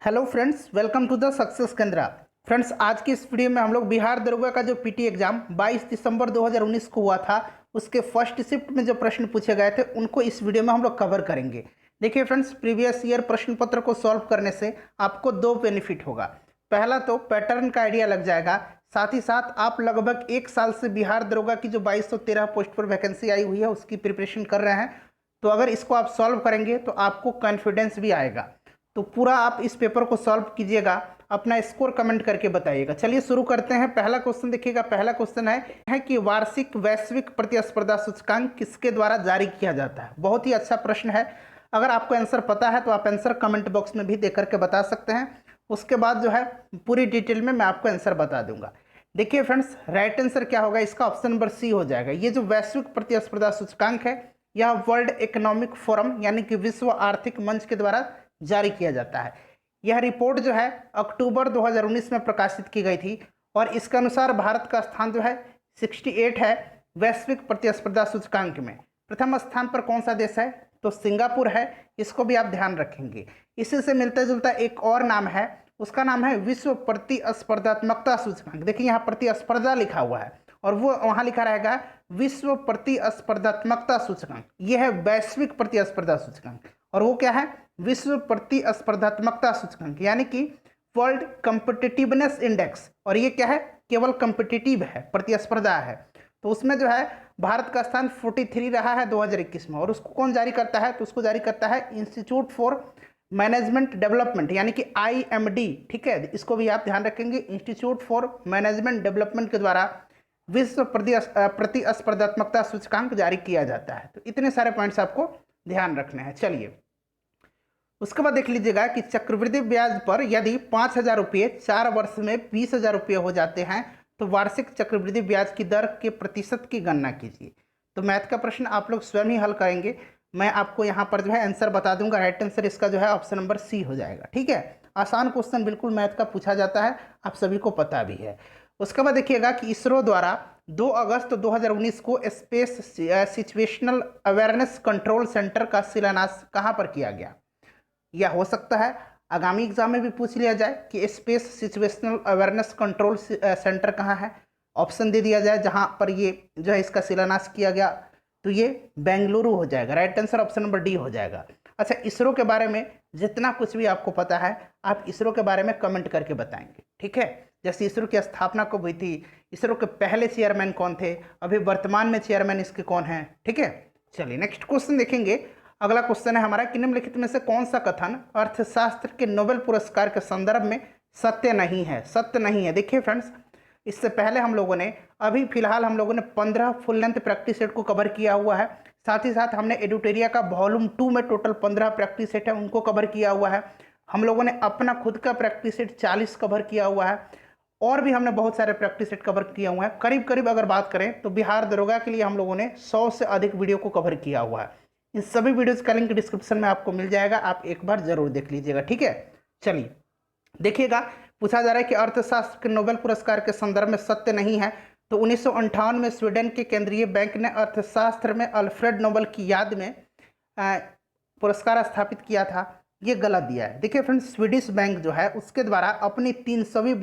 Hello friends, welcome to the success Kendra. Friends, आज की इस वीडियो में हम लोग बिहार दरोगा का जो पीटी एग्जाम 22 दिसंबर 2019 को हुआ था उसके फर्स्ट शिफ्ट में जो प्रश्न पूछे गए थे उनको इस वीडियो में हम लोग कवर करेंगे। देखिए फ्रेंड्स, प्रीवियस ईयर प्रश्न पत्र को सॉल्व करने से आपको दो बेनिफिट होगा। पहला तो पैटर्न का आइडिया लग जाएगा, साथ ही साथ आप लगभग एक साल से बिहार दरोगा की जो 2213 पोस्ट पर वैकेंसी आई हुई है उसकी प्रिपरेशन कर रहे हैं। तो अगर इसको आप सॉल्व करेंगे तो आपको कॉन्फिडेंस भी आएगा। तो पूरा आप इस पेपर को सॉल्व कीजिएगा, अपना स्कोर कमेंट करके बताइएगा। चलिए शुरू करते हैं। पहला क्वेश्चन देखिएगा। पहला क्वेश्चन है कि वार्षिक वैश्विक प्रतिस्पर्धा सूचकांक किसके द्वारा जारी किया जाता है। बहुत ही अच्छा प्रश्न है। अगर आपको आंसर पता है तो आप आंसर कमेंट बॉक्स में भी दे करके बता सकते हैं। उसके बाद जो है पूरी डिटेल में मैं आपको आंसर बता दूंगा। देखिए फ्रेंड्स, राइट आंसर क्या होगा, इसका ऑप्शन नंबर सी हो जाएगा। ये जो वैश्विक प्रतिस्पर्धा सूचकांक है यह वर्ल्ड इकोनॉमिक फोरम यानी कि विश्व आर्थिक मंच के द्वारा जारी किया जाता है। यह रिपोर्ट जो है अक्टूबर 2019 में प्रकाशित की गई थी और इसके अनुसार भारत का स्थान जो है 68 है वैश्विक प्रतिस्पर्धा सूचकांक में। प्रथम स्थान पर कौन सा देश है, तो सिंगापुर है। इसको भी आप ध्यान रखेंगे। इसी से मिलता जुलता एक और नाम है, उसका नाम है विश्व प्रतिस्पर्धात्मकता सूचकांक। देखिए यहाँ प्रतिस्पर्धा लिखा हुआ है और वो वहाँ लिखा रहेगा विश्व प्रतिस्पर्धात्मकता सूचकांक। यह है वैश्विक प्रतिस्पर्धा सूचकांक और वो क्या है, विश्व प्रतिस्पर्धात्मकता सूचकांक यानी कि वर्ल्ड कॉम्पिटिटिवनेस इंडेक्स। और ये क्या है, केवल कॉम्पिटिटिव है, प्रतिस्पर्धा है। तो उसमें जो है भारत का स्थान 43 रहा है 2021 में। और उसको कौन जारी करता है, तो उसको जारी करता है इंस्टीट्यूट फॉर मैनेजमेंट डेवलपमेंट यानी कि IMD। ठीक है, इसको भी आप ध्यान रखेंगे। इंस्टीट्यूट फॉर मैनेजमेंट डेवलपमेंट के द्वारा विश्व प्रतिस्पर्धात्मकता सूचकांक जारी किया जाता है। तो इतने सारे पॉइंट्स आपको ध्यान रखने हैं। चलिए उसके बाद देख लीजिएगा कि चक्रवृद्धि ब्याज पर यदि 5,000 रुपये 4 वर्ष में 20,000 रुपये हो जाते हैं तो वार्षिक चक्रवृद्धि ब्याज की दर के प्रतिशत की गणना कीजिए। तो मैथ का प्रश्न आप लोग स्वयं ही हल करेंगे। मैं आपको यहाँ पर जो है आंसर बता दूंगा। राइट आंसर इसका जो है ऑप्शन नंबर सी हो जाएगा। ठीक है, आसान क्वेश्चन बिल्कुल मैथ का पूछा जाता है, आप सभी को पता भी है। उसके बाद देखिएगा कि इसरो द्वारा 2 अगस्त 2019 को space situational awareness control centre का शिलान्यास कहाँ पर किया गया। या हो सकता है आगामी एग्जाम में भी पूछ लिया जाए कि space situational awareness control centre कहाँ है। ऑप्शन दे दिया जाए जहाँ पर ये जो है इसका शिलान्यास किया गया, तो ये बेंगलुरु हो जाएगा। Right answer option number D हो जाएगा। अच्छा, इसरो के बारे में जितना कुछ भी आपको पता है आप इसरो के बारे में कमेंट करके बताएंगे। ठीक है, जैसे इसरो की स्थापना कब हुई थी, इसरो के पहले चेयरमैन कौन थे, अभी वर्तमान में चेयरमैन इसके कौन है। ठीक है, चलिए नेक्स्ट क्वेश्चन देखेंगे। अगला क्वेश्चन है हमारा कि निम्नलिखित में से कौन सा कथन अर्थशास्त्र के नोबेल पुरस्कार के संदर्भ में सत्य नहीं है। सत्य नहीं है। देखिए फ्रेंड्स, इससे पहले हम लोगों ने अभी फिलहाल हम लोगों ने 15 फुल लेंथ प्रैक्टिस सेट को कवर किया हुआ है। साथ ही साथ हमने एडुटेरिया का वॉल्यूम 2 में टोटल 15 प्रैक्टिस सेट है उनको कवर किया हुआ है। हम लोगों ने अपना खुद का प्रैक्टिस सेट 40 कवर किया हुआ है और भी हमने बहुत सारे प्रैक्टिस सेट कवर किया हुआ है। करीब करीब अगर बात करें तो बिहार दरोगा के लिए हम लोगों ने 100 से अधिक वीडियो को कवर किया हुआ है। इन सभी वीडियोज का लिंक डिस्क्रिप्शन में आपको मिल जाएगा, आप एक बार जरूर देख लीजिएगा। ठीक है, चलिए देखिएगा। पूछा जा रहा है कि अर्थशास्त्र के नोबेल पुरस्कार के संदर्भ में सत्य नहीं है। तो 1958 में स्वीडन के केंद्रीय बैंक ने अर्थशास्त्र में अल्फ्रेड नोबेल की याद में पुरस्कार स्थापित किया था। ये गलत दिया है। देखिए फ्रेंड्स, स्वीडिश बैंक जो है उसके द्वारा अपनी 300वीं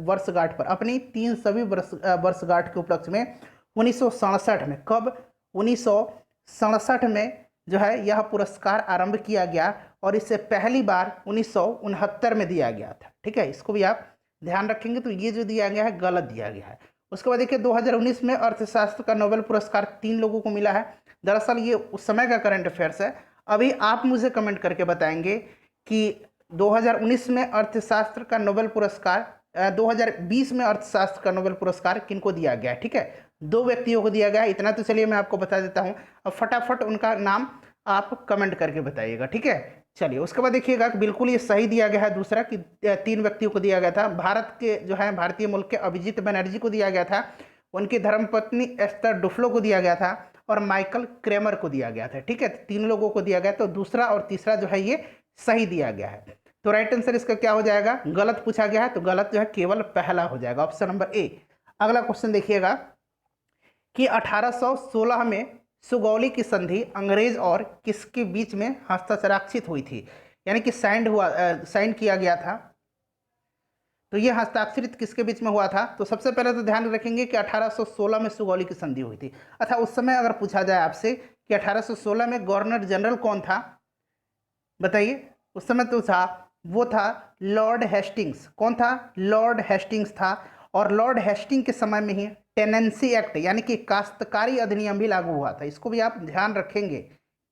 वर्षगांठ पर अपनी 300वीं वर्षगांठ के उपलक्ष्य में 1967 में, कब, 1967 में जो है यह पुरस्कार आरंभ किया गया और इसे पहली बार 1969 में दिया गया था। ठीक है, इसको भी आप ध्यान रखेंगे। तो ये जो दिया गया है गलत दिया गया है। उसके बाद देखिए 2019 में अर्थशास्त्र का नोबेल पुरस्कार 3 लोगों को मिला है। दरअसल ये उस समय का करंट अफेयर्स है। अभी आप मुझे कमेंट करके बताएंगे कि 2019 में अर्थशास्त्र का नोबेल पुरस्कार 2020 में अर्थशास्त्र का नोबेल पुरस्कार किनको दिया गया है। ठीक है, 2 व्यक्तियों को दिया गया है। इतना तो चलिए मैं आपको बता देता हूँ। अब फटाफट उनका नाम आप कमेंट करके बताइएगा। ठीक है, चलिए उसके बाद देखिएगा बिल्कुल ये सही दिया गया है दूसरा कि 3 व्यक्तियों को दिया गया था। भारत के जो है भारतीय मूल के अभिजीत बनर्जी को दिया गया था, उनकी धर्मपत्नी एस्तर डुफ्लो को दिया गया था और माइकल क्रेमर को दिया गया था। ठीक है, 3 लोगों को दिया गया। तो दूसरा और तीसरा जो है ये सही दिया गया है। तो राइट आंसर इसका क्या हो जाएगा, गलत पूछा गया है तो गलत जो है केवल पहला हो जाएगा, ऑप्शन नंबर ए। अगला क्वेश्चन देखिएगा कि 1816 में सुगौली की संधि अंग्रेज और किसके बीच में हस्ताक्षराक्षित हुई थी। यानी कि साइन किया गया था। तो ये हस्ताक्षरित किसके बीच में हुआ था? तो सबसे पहले तो ध्यान रखेंगे कि 1816 में सुगौली की संधि हुई थी। अच्छा, उस समय अगर पूछा जाए आपसे कि 1816 में गवर्नर जनरल कौन था, बताइए। उस समय तो वो था लॉर्ड हेस्टिंग्स। कौन था? लॉर्ड हेस्टिंग्स था। और लॉर्ड हेस्टिंग के समय में ही टेनेंसी एक्ट यानी कि काश्तकारी अधिनियम भी लागू हुआ था। इसको भी आप ध्यान रखेंगे।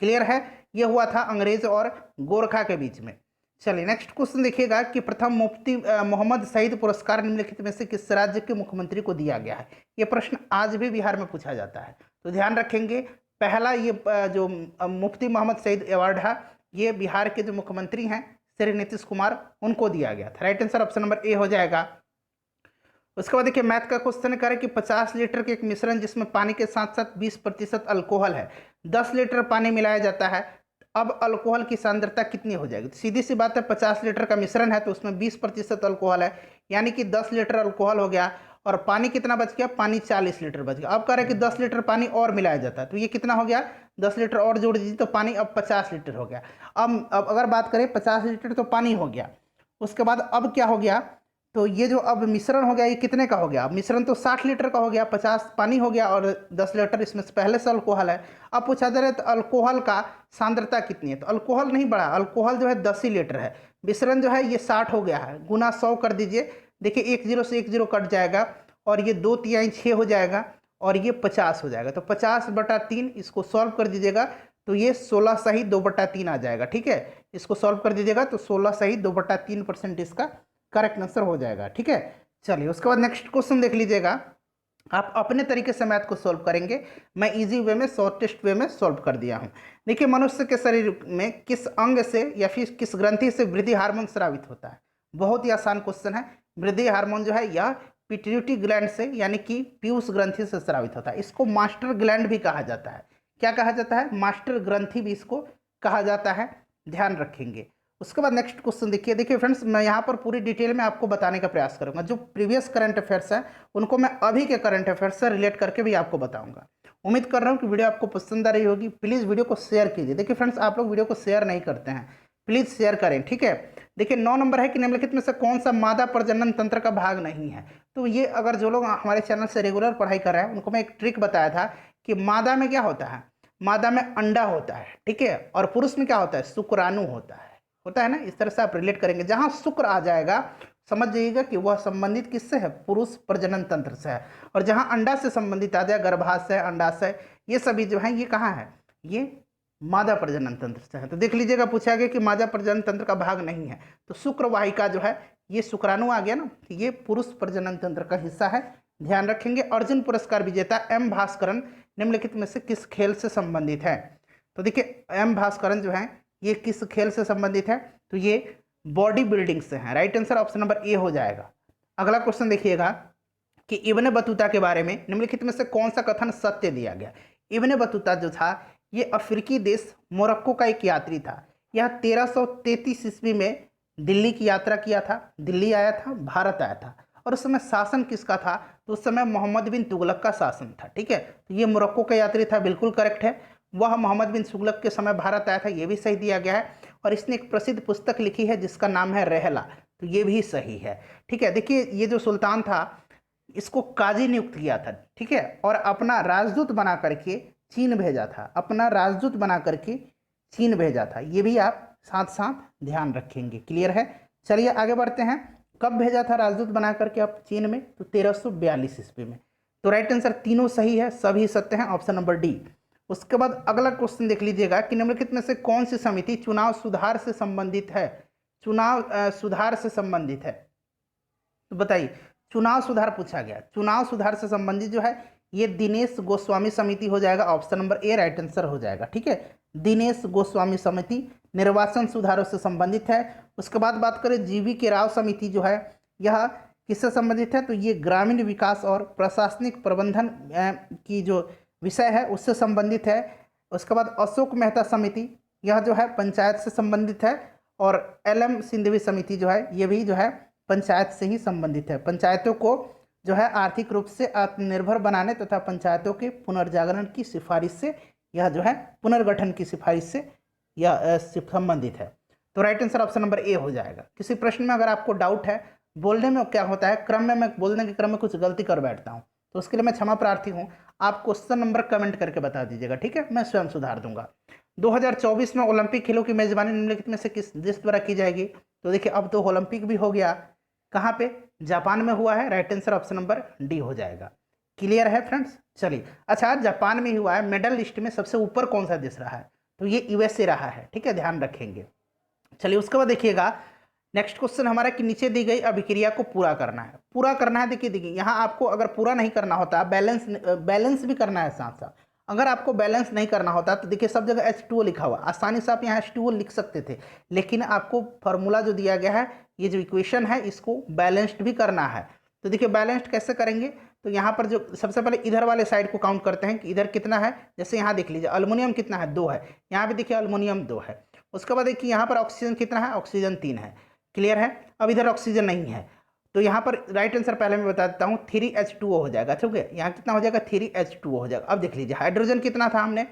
क्लियर है? ये हुआ था अंग्रेज और गोरखा के बीच में। चलिए नेक्स्ट क्वेश्चन देखिएगा कि प्रथम मुफ्ती मोहम्मद शहीद पुरस्कार निम्नलिखित में से किस राज्य के मुख्यमंत्री को दिया गया है? ये प्रश्न आज भी बिहार में पूछा जाता है, तो ध्यान रखेंगे। पहला ये जो मुफ्ती मोहम्मद शहीद अवार्ड है, ये बिहार के जो मुख्यमंत्री हैं श्री नीतीश कुमार, उनको दिया गया था। Right answer option number A हो जाएगा। उसके बाद देखिए मैथ का क्वेश्चन करें कि 50 लीटर के एक मिश्रण जिसमें पानी के साथ साथ 20% अल्कोहल है, 10 लीटर पानी मिलाया जाता है, अब अल्कोहल की सांद्रता कितनी हो जाएगी? तो सीधी सी बात है, 50 लीटर का मिश्रण है तो उसमें 20% अल्कोहल है, यानी कि 10 लीटर अल्कोहल हो गया। और पानी कितना बच गया? पानी 40 लीटर बच गया। अब कह रहे हैं कि 10 लीटर पानी और मिलाया जाता है, तो ये कितना हो गया? 10 लीटर और जोड़ दीजिए तो पानी अब 50 लीटर हो गया। अब अगर बात करें 50 लीटर तो पानी हो गया, उसके बाद अब क्या हो गया? तो ये जो अब मिश्रण हो गया ये कितने का हो गया? अब मिश्रण तो 60 लीटर का हो गया, 50 पानी हो गया और 10 लीटर इसमें से पहले से अल्कोहल है। अब पूछा जा रहा है तो अल्कोहल का सांद्रता कितनी है? तो अल्कोहल नहीं बढ़ा, अल्कोहल जो है 10 ही लीटर है, मिश्रण जो है ये 60 हो गया है, गुना 100 कर दीजिए। देखिए एक जीरो से एक जीरो कट जाएगा और ये 2 तिहाई 6 हो जाएगा और ये 50 हो जाएगा। तो 50/3 इसको सॉल्व कर दीजिएगा तो ये 16 सही 2/3 आ जाएगा। ठीक है, इसको सॉल्व कर दीजिएगा तो 16 सही 2/3% इसका करेक्ट आंसर हो जाएगा। ठीक है, चलिए उसके बाद नेक्स्ट क्वेश्चन देख लीजिएगा। आप अपने तरीके से मैथ को सॉल्व करेंगे, मैं इजी वे में शॉर्टेस्ट वे में सॉल्व कर दिया हूं। देखिए मनुष्य के शरीर में किस अंग से या फिर किस ग्रंथि से वृद्धि हार्मोन स्रावित होता है? बहुत ही आसान क्वेश्चन है। वृद्धि हार्मोन जो है यह पिट्यूटरी ग्लैंड से यानी कि पीयूष ग्रंथि से स्रावित होता है। इसको मास्टर ग्लैंड भी कहा जाता है। क्या कहा जाता है? मास्टर ग्रंथि भी इसको कहा जाता है, ध्यान रखेंगे। उसके बाद नेक्स्ट क्वेश्चन देखिए फ्रेंड्स, मैं यहाँ पर पूरी डिटेल में आपको बताने का प्रयास करूंगा। जो प्रीवियस करंट अफेयर्स हैं उनको मैं अभी के करंट अफेयर्स से रिलेट करके भी आपको बताऊंगा। उम्मीद कर रहा हूँ कि वीडियो आपको पसंद आ रही होगी। प्लीज़ वीडियो को शेयर कीजिए। देखिए फ्रेंड्स, आप लोग वीडियो को शेयर नहीं करते हैं, प्लीज़ शेयर करें। ठीक है, देखिए 9 नंबर है कि निम्नलिखित में से कौन सा मादा प्रजनन तंत्र का भाग नहीं है? तो ये अगर जो लोग हमारे चैनल से रेगुलर पढ़ाई कर रहे हैं उनको मैं एक ट्रिक बताया था कि मादा में क्या होता है? मादा में अंडा होता है, ठीक है, और पुरुष में क्या होता है? शुक्राणु होता है ना। इस तरह से आप रिलेट करेंगे। जहां शुक्र आ जाएगा समझ जाइएगा कि वह संबंधित किससे है? पुरुष प्रजनन तंत्र से है। और जहां अंडा से संबंधित आ जाए, गर्भाशय, अंडाशय, ये सभी जो है ये कहाँ है? ये मादा प्रजनन तंत्र से है। तो देख लीजिएगा, पूछा गया कि मादा प्रजनन तंत्र का भाग नहीं है, तो शुक्र वाहिका जो है ये शुक्राणु आ गया ना, ये पुरुष प्रजनन तंत्र का हिस्सा है, ध्यान रखेंगे। अर्जुन पुरस्कार विजेता एम भास्करन निम्नलिखित में से किस खेल से संबंधित है? तो देखिए एम भास्करन जो है ये किस खेल से संबंधित है? तो ये बॉडी बिल्डिंग से है। Right answer option number A हो जाएगा। अगला क्वेश्चन देखिएगा कि इब्ने बतूता के बारे में निम्नलिखित में से कौन सा कथन सत्य दिया गया? इब्ने बतूता जो था ये अफ्रीकी देश मोरक्को का एक यात्री था। यह 1333 ईस्वी में दिल्ली की यात्रा किया था, दिल्ली आया था, भारत आया था। और उस समय शासन किसका था? तो उस समय मोहम्मद बिन तुगलक का शासन था। ठीक है, तो ये मोरक्को का यात्री था, बिल्कुल करेक्ट है। वह मोहम्मद बिन तुगलक के समय भारत आया था, ये भी सही दिया गया है। और इसने एक प्रसिद्ध पुस्तक लिखी है जिसका नाम है रहला, तो ये भी सही है। ठीक है, देखिए ये जो सुल्तान था इसको काजी नियुक्त किया था, ठीक है, और अपना राजदूत बना करके चीन भेजा था, अपना राजदूत बना करके चीन भेजा था। ये भी आप साथ साथ ध्यान रखेंगे। क्लियर है? चलिए आगे बढ़ते हैं। कब भेजा था राजदूत बना करके आप चीन में? तो 1342 ईस्वी में। तो राइट आंसर तीनों सही है, सभी सत्य हैं, ऑप्शन नंबर डी। उसके बाद अगला क्वेश्चन देख लीजिएगा कि निम्नलिखित में से कौन सी समिति चुनाव सुधार से संबंधित है? चुनाव सुधार से संबंधित है, तो बताइए। चुनाव सुधार पूछा गया, चुनाव सुधार से संबंधित जो है ये दिनेश गोस्वामी समिति हो जाएगा, option number A right answer हो जाएगा। ठीक है, दिनेश गोस्वामी समिति निर्वाचन सुधारों से संबंधित है। उसके बाद बात करें जीवी के राव समिति जो है यह किससे संबंधित है? तो ये ग्रामीण विकास और प्रशासनिक प्रबंधन की जो विषय है उससे संबंधित है। उसके बाद अशोक मेहता समिति यह जो है पंचायत से संबंधित है। और एल.एम. सिंधवी समिति जो है ये भी जो है पंचायत से ही संबंधित है। पंचायतों को जो है आर्थिक रूप से आत्मनिर्भर बनाने तथा पंचायतों के पुनर्जागरण की सिफारिश से यह जो है पुनर्गठन की सिफारिश से यह संबंधित है। तो right answer option number A हो जाएगा। किसी प्रश्न में अगर आपको डाउट है, बोलने में क्या होता है, क्रम में मैं बोलने के क्रम में कुछ गलती कर बैठता हूँ, तो उसके लिए मैं क्षमा प्रार्थी हूँ। आप क्वेश्चन नंबर कमेंट करके बता दीजिएगा, ठीक है, मैं स्वयं सुधार दूंगा। 2024 में ओलंपिक खेलों की मेजबानी निम्नलिखित में से किस देश द्वारा की जाएगी? तो देखिए अब तो ओलंपिक भी हो गया, कहाँ पे? जापान में हुआ है। Right answer option number D हो जाएगा। क्लियर है फ्रेंड्स? चलिए, अच्छा जापान में ही हुआ है, मेडल लिस्ट में सबसे ऊपर कौन सा देश रहा है? तो ये यूएसए रहा है, ठीक है, ध्यान रखेंगे। चलिए उसके बाद देखिएगा नेक्स्ट क्वेश्चन हमारा कि नीचे दी गई अभिक्रिया को पूरा करना है। पूरा करना है, देखिए यहाँ आपको अगर पूरा नहीं करना होता, बैलेंस भी करना है साथ साथ। अगर आपको बैलेंस नहीं करना होता तो देखिए सब जगह H2O लिखा हुआ, आसानी से आप यहाँ H2O लिख सकते थे, लेकिन आपको फॉर्मूला जो दिया गया है, ये जो इक्वेशन है, इसको बैलेंस्ड भी करना है। तो देखिए बैलेंस्ड कैसे करेंगे? तो यहाँ पर जो सबसे पहले इधर वाले साइड को काउंट करते हैं कि इधर कितना है। जैसे यहाँ देख लीजिए अल्मोनियम कितना है, 2 है, यहाँ भी देखिए अल्मोनियम 2 है। उसके बाद देखिए यहाँ पर ऑक्सीजन कितना है, ऑक्सीजन 3 है। क्लियर है? अब इधर ऑक्सीजन नहीं है, तो यहाँ पर राइट आंसर पहले मैं बता देता हूँ, 3H2O हो जाएगा, ठीक है। यहाँ कितना हो जाएगा, 3H2O हो जाएगा। अब देख लीजिए हाइड्रोजन कितना था, हमने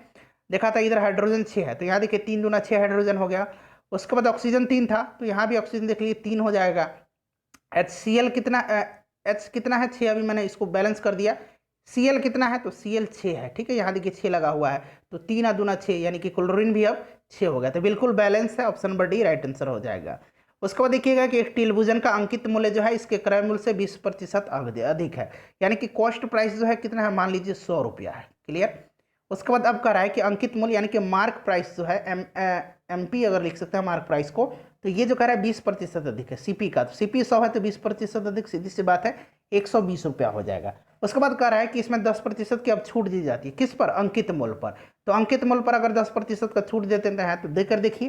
देखा था इधर हाइड्रोजन 6 है, तो यहाँ देखिए 3 दूना 6 हाइड्रोजन हो गया। उसके बाद ऑक्सीजन 3 था, तो यहाँ भी ऑक्सीजन देख लीजिए 3 हो जाएगा। HCl कितना, H कितना है, 6, अभी मैंने इसको बैलेंस कर दिया। Cl कितना है, तो Cl 6 है, ठीक है, यहाँ देखिए 6 लगा हुआ है, तो 3 दूना 6 यानी कि क्लोरीन भी अब 6 हो गया, तो बिल्कुल बैलेंस है। Option number D right answer हो जाएगा। उसके बाद देखिएगा कि एक टिलभुजन का अंकित मूल्य जो है इसके क्रय मूल्य से 20% अधिक है, यानी कि कॉस्ट प्राइस जो है कितना है, मान लीजिए 100 रुपया है। क्लियर? उसके बाद अब कह रहा है कि अंकित मूल्य यानी कि मार्क प्राइस जो है MP अगर लिख सकते हैं मार्क प्राइस को, तो ये जो कह रहा है 20% अधिक है सीपी का, तो सीपी 100 है तो 20% अधिक, सीधी सी बात है 120 रुपया हो जाएगा। उसके बाद कह रहा है कि इसमें 10% की अब छूट दी जाती है, किस पर? अंकित मूल्य पर। तो अंकित मूल्य पर अगर 10% का छूट देते हैं तो देकर देखिए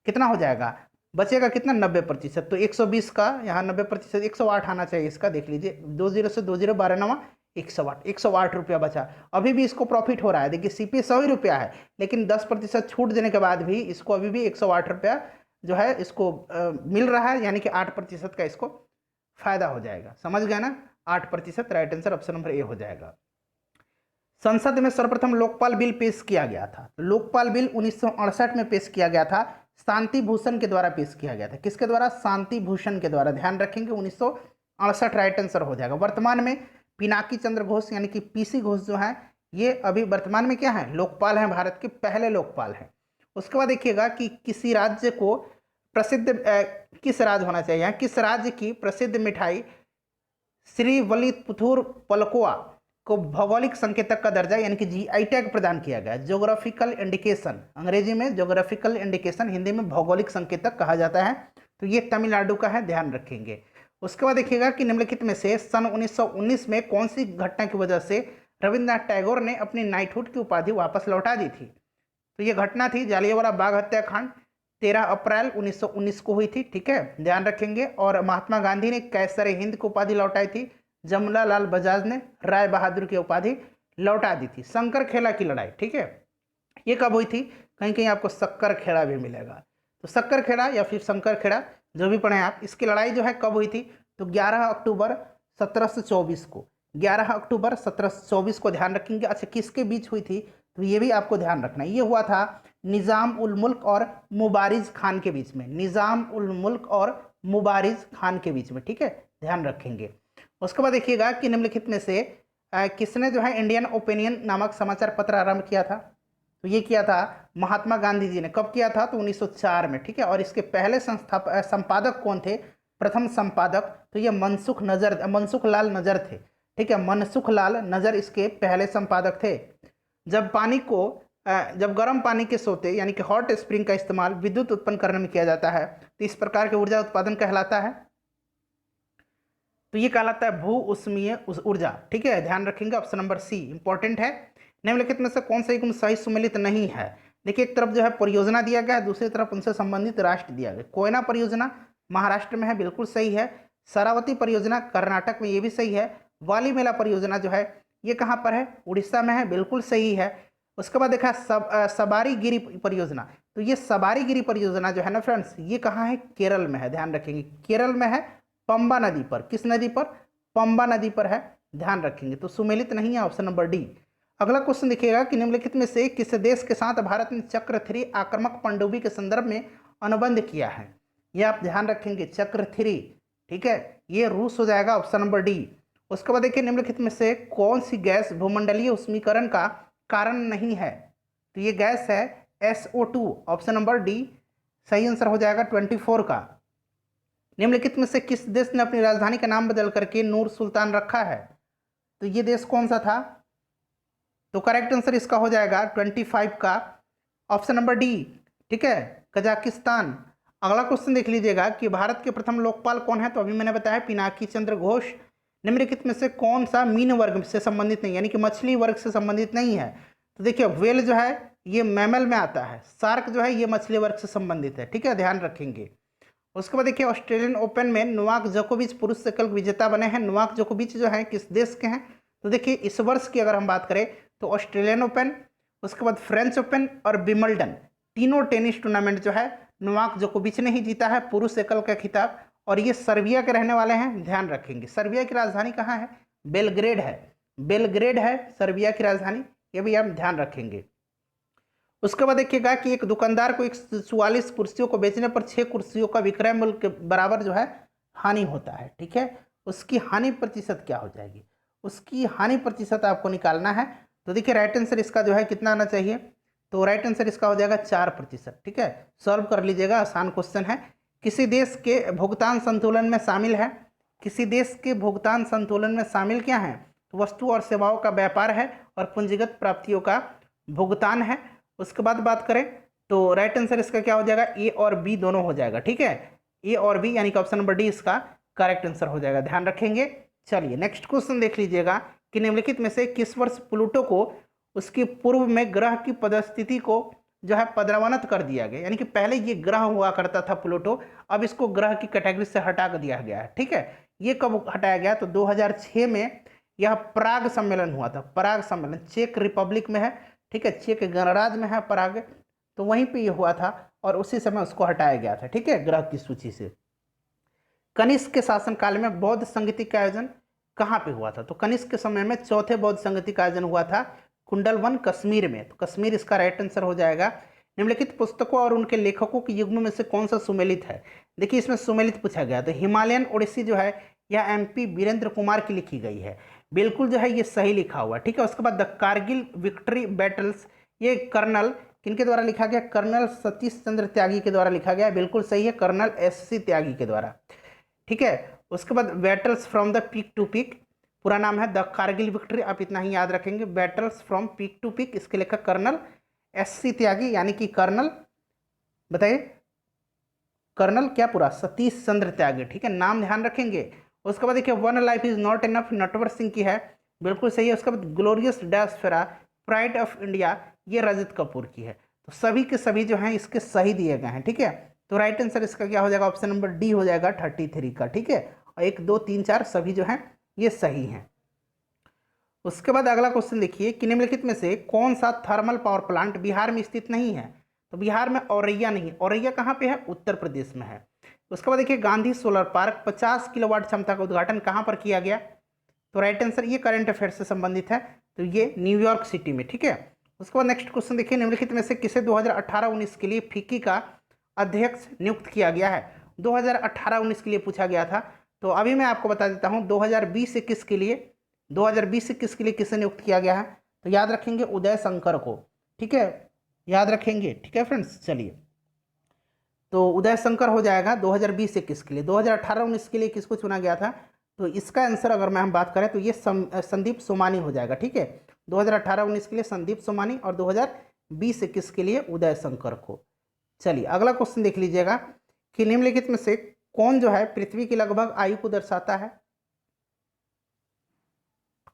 कितना हो जाएगा, बचेगा कितना, 90%। तो 120 का यहाँ 90%, 108 आना चाहिए इसका, देख लीजिए 20 से 20 12 9 108, 108 रुपया बचा। अभी भी इसको प्रॉफिट हो रहा है, देखिए सीपी 100 ही रुपया है, लेकिन 10% छूट देने के बाद भी इसको अभी भी 108 रुपया जो है इसको मिल रहा है, यानी कि 8% का इसको फायदा हो जाएगा। समझ गए ना? 8%। Right answer option number A हो जाएगा। संसद में सर्वप्रथम लोकपाल बिल पेश किया गया था। लोकपाल बिल 1968 में पेश किया गया था, शांति भूषण के द्वारा पेश किया गया था। किसके द्वारा? शांति भूषण के द्वारा, ध्यान रखेंगे 1968 राइट आंसर हो जाएगा। वर्तमान में पिनाकी चंद्र घोष यानी कि PC घोष जो है, ये अभी वर्तमान में क्या है, लोकपाल हैं, भारत के पहले लोकपाल हैं। उसके बाद देखिएगा कि किसी राज्य को प्रसिद्ध किस राज्य होना चाहिए, किस राज्य की प्रसिद्ध मिठाई श्रीवल्लीपुथुर पलकोआ को भौगोलिक संकेतक का दर्जा यानी कि GI टैग प्रदान किया गया। ज्योग्राफिकल इंडिकेशन, अंग्रेजी में ज्योग्राफिकल इंडिकेशन, हिंदी में भौगोलिक संकेतक कहा जाता है। तो ये तमिलनाडु का है, ध्यान रखेंगे। उसके बाद देखिएगा कि निम्नलिखित में से सन 1919 में कौन सी घटना की वजह से रविन्द्रनाथ टैगोर ने अपनी नाइटहुड की उपाधि वापस लौटा दी थी? तो ये घटना थी जालियांवाला बाग हत्याकांड, 13 अप्रैल 1919 को हुई थी, ठीक है, ध्यान रखेंगे। और महात्मा गांधी ने कैसर हिंद की उपाधि लौटाई थी। जमनालाल बजाज ने राय बहादुर की उपाधि लौटा दी थी। शंकर खेड़ा की लड़ाई, ठीक है, ये कब हुई थी? कहीं कहीं आपको शक्कर खेड़ा भी मिलेगा, तो शक्कर खेड़ा या फिर शंकर खेड़ा जो भी पढ़े आप, इसकी लड़ाई जो है कब हुई थी? तो 11 अक्टूबर 1724 को, 11 अक्टूबर 1724 को, ध्यान रखेंगे। अच्छा, किसके बीच हुई थी? तो ये भी आपको ध्यान रखना है, ये हुआ था निज़ाम उल मुल्क और मुबारिज खान के बीच में, निज़ाम उल मुल्क और मुबारिज खान के बीच में, ठीक है, ध्यान रखेंगे। उसके बाद देखिएगा कि निम्नलिखित में से किसने जो है इंडियन ओपिनियन नामक समाचार पत्र आरंभ किया था? तो ये किया था महात्मा गांधी जी ने। कब किया था? तो 1904 में, ठीक है। और इसके पहले संपादक कौन थे? प्रथम संपादक तो ये मनसुख लाल नजर थे, ठीक है, मनसुख लाल नजर इसके पहले संपादक थे। जब गर्म पानी के सोते यानी कि हॉट स्प्रिंग का इस्तेमाल विद्युत उत्पन्न करने में किया जाता है तो इस प्रकार के ऊर्जा उत्पादन कहलाता है, तो ये कहलाता है भू उष्मीय ऊर्जा, ठीक है, ध्यान रखेंगे। ऑप्शन नंबर सी इंपॉर्टेंट है। निम्नलिखित में से कौन सा युग्म सही सुमेलित नहीं है? देखिए, एक तरफ जो है परियोजना दिया गया है, दूसरी तरफ उनसे संबंधित राष्ट्र दिया गया। कोयना परियोजना महाराष्ट्र में है, बिल्कुल सही है। शरावती परियोजना कर्नाटक में, ये भी सही है। वाली मेला परियोजना जो है ये कहाँ पर है? उड़ीसा में है, बिल्कुल सही है। उसके बाद देखा सबारी गिरी परियोजना, तो ये सबारी गिरी परियोजना जो है ना फ्रेंड्स, ये कहाँ है? केरल में है, ध्यान रखेंगे, केरल में है, पंबा नदी पर। किस नदी पर? पंबा नदी पर है, ध्यान रखेंगे। तो सुमेलित नहीं है, ऑप्शन नंबर डी। अगला क्वेश्चन देखिएगा कि निम्नलिखित में से किस देश के साथ भारत ने चक्र 3 आक्रामक पनडुब्बी के संदर्भ में अनुबंध किया है? ये आप ध्यान रखेंगे, चक्र 3, ठीक है, ये रूस हो जाएगा, ऑप्शन नंबर डी। उसके बाद देखिए निम्नलिखित में से कौन सी गैस भूमंडलीय उष्मीकरण का कारण नहीं है? तो ये गैस है SO2, ऑप्शन नंबर डी सही आंसर हो जाएगा 24 का। निम्नलिखित में से किस देश ने अपनी राजधानी का नाम बदल करके नूर सुल्तान रखा है? तो ये देश कौन सा था? तो करेक्ट आंसर इसका हो जाएगा 25 का, ऑप्शन नंबर डी, ठीक है, कजाकिस्तान। अगला क्वेश्चन देख लीजिएगा कि भारत के प्रथम लोकपाल कौन है? तो अभी मैंने बताया पिनाकी चंद्र घोष। निम्नलिखित में से कौन सा मीन वर्ग से संबंधित नहीं, यानी कि मछली वर्ग से संबंधित नहीं है? तो देखिए वेल जो है ये मैमल में आता है, शार्क जो है ये मछली वर्ग से संबंधित है, ठीक है, ध्यान रखेंगे। उसके बाद देखिए ऑस्ट्रेलियन ओपन में नोवाक जोकोविच पुरुष एकल विजेता बने हैं। नोवाक जोकोविच जो है किस देश के हैं? तो देखिए इस वर्ष की अगर हम बात करें तो ऑस्ट्रेलियन ओपन, उसके बाद फ्रेंच ओपन और विंबलडन, तीनों टेनिस टूर्नामेंट जो है नोवाक जोकोविच ने ही जीता है पुरुष एकल का खिताब, और ये सर्बिया के रहने वाले हैं, ध्यान रखेंगे। सर्बिया की राजधानी कहाँ है? बेलग्रेड है, बेलग्रेड है सर्बिया की राजधानी, ये भी हम ध्यान रखेंगे। उसके बाद देखिएगा कि एक दुकानदार को 144 कुर्सियों को बेचने पर 6 कुर्सियों का विक्रय मूल्य के बराबर जो है हानि होता है, ठीक है, उसकी हानि प्रतिशत क्या हो जाएगी? उसकी हानि प्रतिशत आपको निकालना है। तो देखिए राइट आंसर इसका जो है कितना आना चाहिए? तो राइट आंसर इसका हो जाएगा 4%, ठीक है, सॉल्व कर लीजिएगा, आसान क्वेश्चन है। किसी देश के भुगतान संतुलन में शामिल है? किसी देश के भुगतान संतुलन में शामिल क्या है? तो वस्तु और सेवाओं का व्यापार है और पूंजीगत प्राप्तियों का भुगतान है। उसके बाद बात करें तो राइट आंसर इसका क्या हो जाएगा? ए और बी दोनों हो जाएगा, ठीक है, ए और बी, यानी कि ऑप्शन नंबर डी इसका करेक्ट आंसर हो जाएगा, ध्यान रखेंगे। चलिए नेक्स्ट क्वेश्चन देख लीजिएगा कि निम्नलिखित में से किस वर्ष प्लूटो को उसकी पूर्व में ग्रह की पदस्थिति को जो है पदरावनत कर दिया गया? यानी कि पहले ये ग्रह हुआ करता था प्लूटो, अब इसको ग्रह की कैटेगरी से हटा कर दिया गया है, ठीक है। ये कब हटाया गया? तो 2006 में यह प्राग सम्मेलन हुआ था। प्राग सम्मेलन चेक रिपब्लिक में है, ठीक है, चेक गणराज्य में है प्राग, तो वहीं पे ये हुआ था और उसी समय उसको हटाया गया था, ठीक है, ग्रह की सूची से। कनिष्क के शासनकाल में बौद्ध संगीति का आयोजन कहाँ पे हुआ था? तो कनिष्क के समय में चौथे बौद्ध संगीति का आयोजन हुआ था कुंडलवन कश्मीर में, तो कश्मीर इसका राइट आंसर हो जाएगा। निम्नलिखित पुस्तकों और उनके लेखकों के युग्म में से कौन सा सुमेलित है? देखिए इसमें सुमेलित पूछा गया, तो हिमालयन ओडिसी जो है यह MP वीरेंद्र कुमार की लिखी गई है, बिल्कुल जो है ये सही लिखा हुआ, ठीक है। उसके बाद द कारगिल विक्ट्री बैटल्स, ये कर्नल किनके द्वारा लिखा गया? कर्नल सतीश चंद्र त्यागी के द्वारा लिखा गया, बिल्कुल सही है, कर्नल SC त्यागी के द्वारा, ठीक है। उसके बाद battles from the peak to peak, पूरा नाम है द कारगिल विक्ट्री, आप इतना ही याद रखेंगे, battles from peak to peak, इसके लेखक कर्नल SC त्यागी, यानी कि कर्नल, बताइए कर्नल क्या पूरा? सतीश चंद्र त्यागी, ठीक है, नाम ध्यान रखेंगे। उसके बाद देखिए one life is not enough, Natwar Singh की है, बिल्कुल सही है। उसके बाद ग्लोरियस डैशफेरा, प्राइड ऑफ इंडिया, ये रजत कपूर की है। तो सभी के सभी जो हैं इसके सही दिए गए हैं, ठीक है। तो राइट आंसर इसका क्या हो जाएगा? ऑप्शन नंबर डी हो जाएगा 33 का, ठीक है, और 1 2 3 4 सभी जो हैं ये सही हैं। उसके बाद अगला क्वेश्चन देखिए कि निम्नलिखित में से कौन सा थर्मल पावर प्लांट बिहार में स्थित नहीं है? तो बिहार में औरैया नहीं, औरैया कहाँ पे है? उत्तर प्रदेश में है। उसके बाद देखिए गांधी सोलर पार्क 50 किलोवाट क्षमता का उद्घाटन कहाँ पर किया गया? तो राइट आंसर ये करंट अफेयर से संबंधित है, तो ये न्यूयॉर्क सिटी में, ठीक है। उसके बाद नेक्स्ट क्वेश्चन देखिए निम्नलिखित में से किसे 2018-19 के लिए फिक्की का अध्यक्ष नियुक्त किया गया है? 2018-19 के लिए पूछा गया था, तो अभी मैं आपको बता देता हूँ 2020-21 के लिए, 2020-21 के लिए किसे नियुक्त किया गया है? तो याद रखेंगे उदय शंकर को, ठीक है, याद रखेंगे, ठीक है फ्रेंड्स। चलिए तो उदय शंकर हो जाएगा 2020-21 के लिए। 2018-19 के लिए किसको चुना गया था? तो इसका आंसर अगर मैं हम बात करें तो ये संदीप सोमानी हो जाएगा, ठीक है, 2018-19 के लिए संदीप सोमानी और 2020-21 के लिए उदय शंकर को। चलिए अगला क्वेश्चन देख लीजिएगा कि निम्नलिखित में से कौन जो है पृथ्वी की लगभग आयु को दर्शाता है?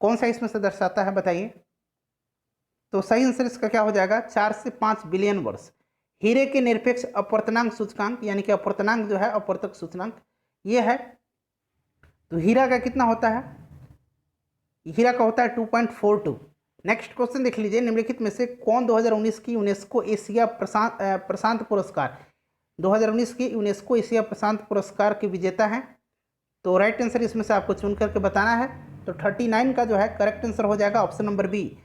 कौन सा इसमें से दर्शाता है बताइए? तो सही आंसर इसका क्या हो जाएगा? 4 से 5 बिलियन वर्ष। हीरे के निरपेक्ष अपवर्तनांक सूचकांक, यानी कि अपवर्तनांक जो है अपवर्तक सूचकांक ये है, तो हीरा का कितना होता है? हीरा का होता है 2.42। नेक्स्ट क्वेश्चन देख लीजिए निम्नलिखित में से कौन 2019 की यूनेस्को एशिया प्रशांत पुरस्कार 2019 की यूनेस्को एशिया प्रशांत पुरस्कार के विजेता हैं? तो राइट आंसर इसमें से आपको चुन करके बताना है। तो 39 का जो है करेक्ट आंसर हो जाएगा ऑप्शन नंबर बी,